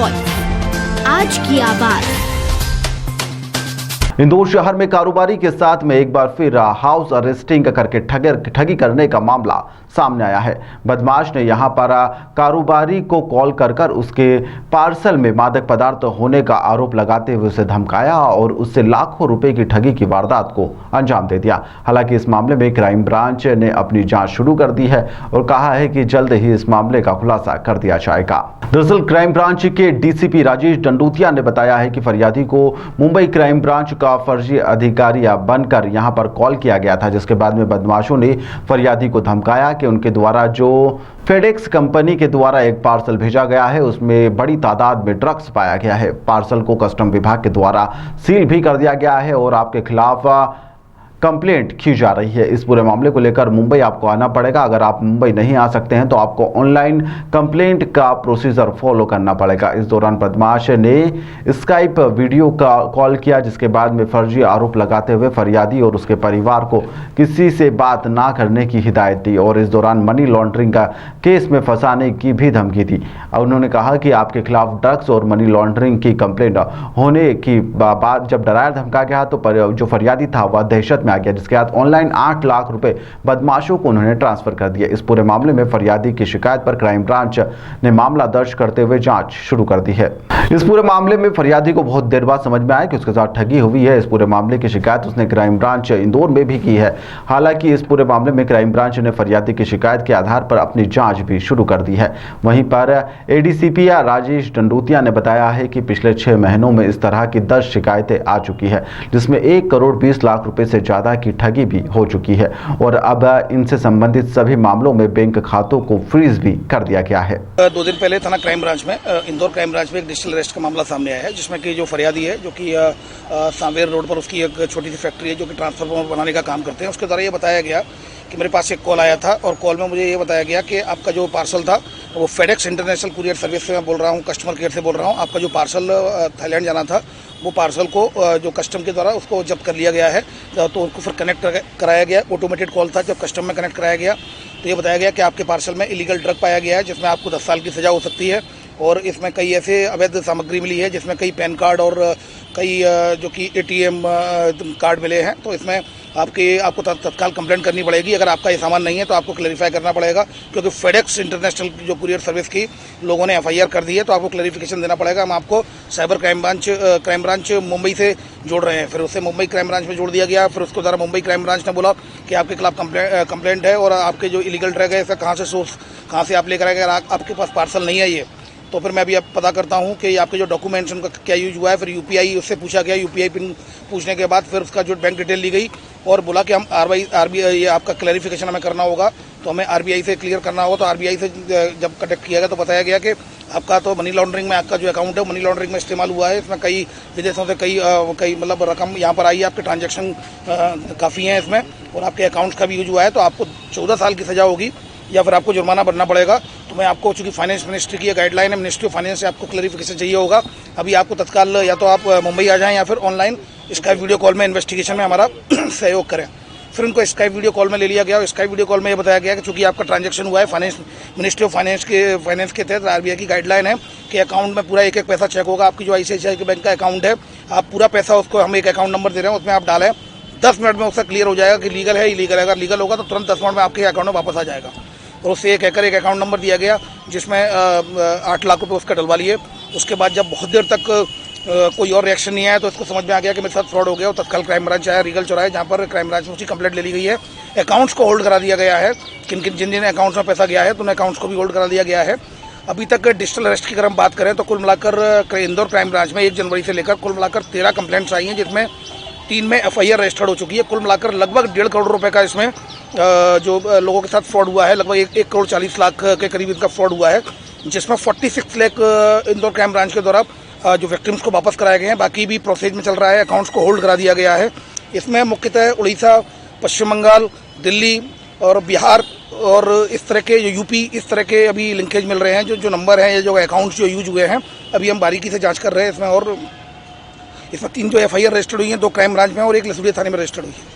Voice, आज की आवाज। इंदौर शहर में कारोबारी के साथ में एक बार फिर हाउस अरेस्टिंग करके ठगी करने का मामला सामने आया है। बदमाश ने यहां पर कारोबारी को कॉल कर उसके पार्सल में मादक पदार्थ होने का आरोप लगाते हुए उसे धमकाया और उससे लाखों रुपए की ठगी की वारदात को अंजाम दे दिया। हालांकि इस मामले में क्राइम ब्रांच ने अपनी जांच शुरू कर दी है और कहा है कि जल्द ही इस मामले का खुलासा कर दिया जाएगा। दरअसल क्राइम ब्रांच के डीसीपी राजेश डंडूतिया ने बताया है कि फरियादी को मुंबई क्राइम ब्रांच का फर्जी अधिकारी बनकर यहां पर कॉल किया गया था, जिसके बाद में बदमाशों ने फरियादी को धमकाया कि उनके द्वारा जो फेडेक्स कंपनी के द्वारा एक पार्सल भेजा गया है उसमें बड़ी तादाद में ड्रग्स पाया गया है। पार्सल को कस्टम विभाग के द्वारा सील भी कर दिया गया है और आपके खिलाफ कंप्लेंट की जा रही है। इस पूरे मामले को लेकर मुंबई आपको आना पड़ेगा। अगर आप मुंबई नहीं आ सकते हैं तो आपको ऑनलाइन कंप्लेंट का प्रोसीजर फॉलो करना पड़ेगा। इस दौरान बदमाश ने स्काइप वीडियो का कॉल किया, जिसके बाद में फर्जी आरोप लगाते हुए फरियादी और उसके परिवार को किसी से बात ना करने की हिदायत दी और इस दौरान मनी लॉन्ड्रिंग का केस में फंसाने की भी धमकी दी। उन्होंने कहा कि आपके खिलाफ ड्रग्स और मनी लॉन्ड्रिंग की कंप्लेंट होने की बाद जब डराया धमका गया तो जो फरियादी था वह दहशत आ गया, जिसके बाद ऑनलाइन 8 लाख रुपए बदमाशों को उन्होंने ट्रांसफर कर दिया। इस पूरे मामले में फरियादी की शिकायत पर क्राइम ब्रांच ने मामला दर्ज करते हुए जांच शुरू कर दी है। इस पूरे मामले में फरियादी को बहुत देर बाद समझ में आया कि उसके साथ ठगी हुई है। इस पूरे मामले की शिकायत उसने क्राइम ब्रांच इंदौर में भी की है। हालांकि इस पूरे मामले में क्राइम ब्रांच ने फरियादी की शिकायत के आधार पर अपनी जांच भी शुरू कर दी है। वहीं पर एडीसीपी राजेश डंडूतिया ने बताया है कि पिछले 6 महीनों में इस तरह की 10 शिकायतें आ चुकी है, जिसमें 1 करोड़ 20 लाख रुपए से ज्यादा की ठगी भी हो चुकी है और अब इनसे संबंधित सभी मामलों में बैंक खातों को फ्रीज भी कर दिया गया है। 2 दिन पहले थाना क्राइम ब्रांच में इंदौर क्राइम ब्रांच में एक डिजिटल अरेस्ट का मामला सामने आया है, जिसमें कि जो फरियादी है जो कि सांवेर रोड पर उसकी एक छोटी सी फैक्ट्री है जो कि ट्रांसफार्मर बनाने का काम करते हैं। उसके द्वारा ये बताया गया कि मेरे पास एक कॉल आया था और कॉल में मुझे ये बताया गया कि आपका जो पार्सल था वो फेडेक्स इंटरनेशनल कुरियर सर्विस से मैं बोल रहा हूँ, कस्टमर केयर से बोल रहा हूँ। आपका जो पार्सल थाईलैंड जाना था वो पार्सल को जो कस्टम के द्वारा उसको जब्त कर लिया गया है, तो उनको फिर कनेक्ट कराया गया। ऑटोमेटेड कॉल था, जब कस्टम में कनेक्ट कराया गया तो ये बताया गया कि आपके पार्सल में इलीगल ड्रग पाया गया है, जिसमें आपको 10 साल की सज़ा हो सकती है और इसमें कई ऐसे अवैध सामग्री मिली है जिसमें कई पैन कार्ड और कई जो कि एटीएम कार्ड मिले हैं। तो इसमें आपको तत्काल कंप्लेंट करनी पड़ेगी। अगर आपका ये सामान नहीं है तो आपको क्लैरिफाई करना पड़ेगा, क्योंकि फेडेक्स इंटरनेशनल जो कुरियर सर्विस की लोगों ने एफआईआर कर दी है, तो आपको क्लैरिफिकेशन देना पड़ेगा। हम आपको साइबर क्राइम ब्रांच मुंबई से जोड़ रहे हैं। फिर उससे मुंबई क्राइम ब्रांच में जोड़ दिया गया। फिर उसके द्वारा मुंबई क्राइम ब्रांच ने बोला कि आपके खिलाफ कंप्लेंट है और आपके जो इलीगल ड्रग है इसका कहाँ से आप लेकर आएंगे, अगर आपके पास पार्सल नहीं है ये, तो फिर मैं अभी अब पता करता हूँ कि आपके जो डॉक्यूमेंट्स उनका क्या यूज हुआ है। फिर यूपीआई उससे पूछा गया, यूपीआई पिन पूछने के बाद फिर उसका जो बैंक डिटेल ली गई और बोला कि हम आरबीआई आपका क्लैरिफिकेशन हमें करना होगा, तो हमें आरबीआई से क्लियर करना होगा। तो आरबीआई से जब कनेक्ट किया गया तो बताया गया कि आपका तो मनी लॉन्ड्रिंग में आपका जो अकाउंट है मनी लॉन्ड्रिंग में इस्तेमाल हुआ है। इसमें कई विदेशों से कई मतलब रकम यहाँ पर आई है, आपके ट्रांजैक्शन काफ़ी हैं इसमें और आपके अकाउंट्स का भी यूज हुआ है। तो आपको 14 साल की सज़ा होगी या फिर आपको जुर्माना भरना पड़ेगा। तो मैं आपको, चूँकि फाइनेंस मिनिस्ट्री की गाइडलाइन है, मिनिस्ट्री ऑफ फाइनेंस से आपको क्लैरिफिकेशन चाहिए होगा। अभी आपको तत्काल या तो आप मुंबई आ जाएं या फिर ऑनलाइन स्काइप वीडियो कॉल में इन्वेस्टिगेशन में हमारा सहयोग करें। फिर उनको स्काइप वीडियो कॉल में ले लिया गया और स्काइप वीडियो कॉल में ये बताया गया कि चूँकि आपका ट्रांजैक्शन हुआ है फाइनेंस मिनिस्ट्री ऑफ फाइनेंस के तहत आरबीआई की गाइडलाइन है कि अकाउंट में पूरा एक पैसा चेक होगा। आपकी जो आईसीआईसीआई के बैंक का अकाउंट है, आप पूरा पैसा उसको हम एक अकाउंट नंबर दे रहे हैं, उसमें आप डालें, 10 मिनट में उसका क्लियर हो जाएगा कि लीगल है इलीगल है। अगर लीगल होगा तो तुरंत 10 मिनट में आपके अकाउंट में वापस आ जाएगा। और उससे एक अकाउंट नंबर दिया गया जिसमें 8 लाख रुपए उसका डलवा लिए। उसके बाद जब बहुत देर तक कोई और रिएक्शन नहीं आया तो इसको समझ में आ गया कि मेरे साथ फ्रॉड हो गया और तत्काल क्राइम ब्रांच आया रीगल चौराहे, जहाँ पर क्राइम ब्रांच में उसकी कंप्लेंट ले ली गई है। अकाउंट्स को होल्ड करा दिया गया है, जिन अकाउंट्स में पैसा गया है तो उन अकाउंट्स को भी होल्ड करा दिया गया है। अभी तक डिजिटल अरेस्ट की अगर हम बात करें तो कुल मिलाकर इंदौर क्राइम ब्रांच में 1 जनवरी से लेकर कुल मिलाकर 13 कंप्लेंट्स आई हैं, जिसमें 3 में एफआईआर रजिस्टर्ड हो चुकी है। कुल मिलाकर लगभग 1.5 करोड़ रुपए का इसमें जो लोगों के साथ फ्रॉड हुआ है, लगभग 1 करोड़ 40 लाख के करीब इनका फ्रॉड हुआ है, जिसमें 46 लाख इंदौर क्राइम ब्रांच के द्वारा जो विक्टिम्स को वापस कराए गए हैं। बाकी भी प्रोसेस में चल रहा है, अकाउंट्स को होल्ड करा दिया गया है। इसमें मुख्यतः उड़ीसा, पश्चिम बंगाल, दिल्ली और बिहार और इस तरह के जो यूपी, इस तरह के अभी लिंकेज मिल रहे हैं। जो नंबर हैं, जो अकाउंट्स जो यूज हुए हैं, अभी हम बारीकी से जांच कर रहे हैं इसमें। और इसमें 3 जो एफआईआर रजिस्टर्ड हुई हैं, 2 क्राइम ब्रांच में और 1 लसूड़िया थाने में रजिस्टर्ड हुई है।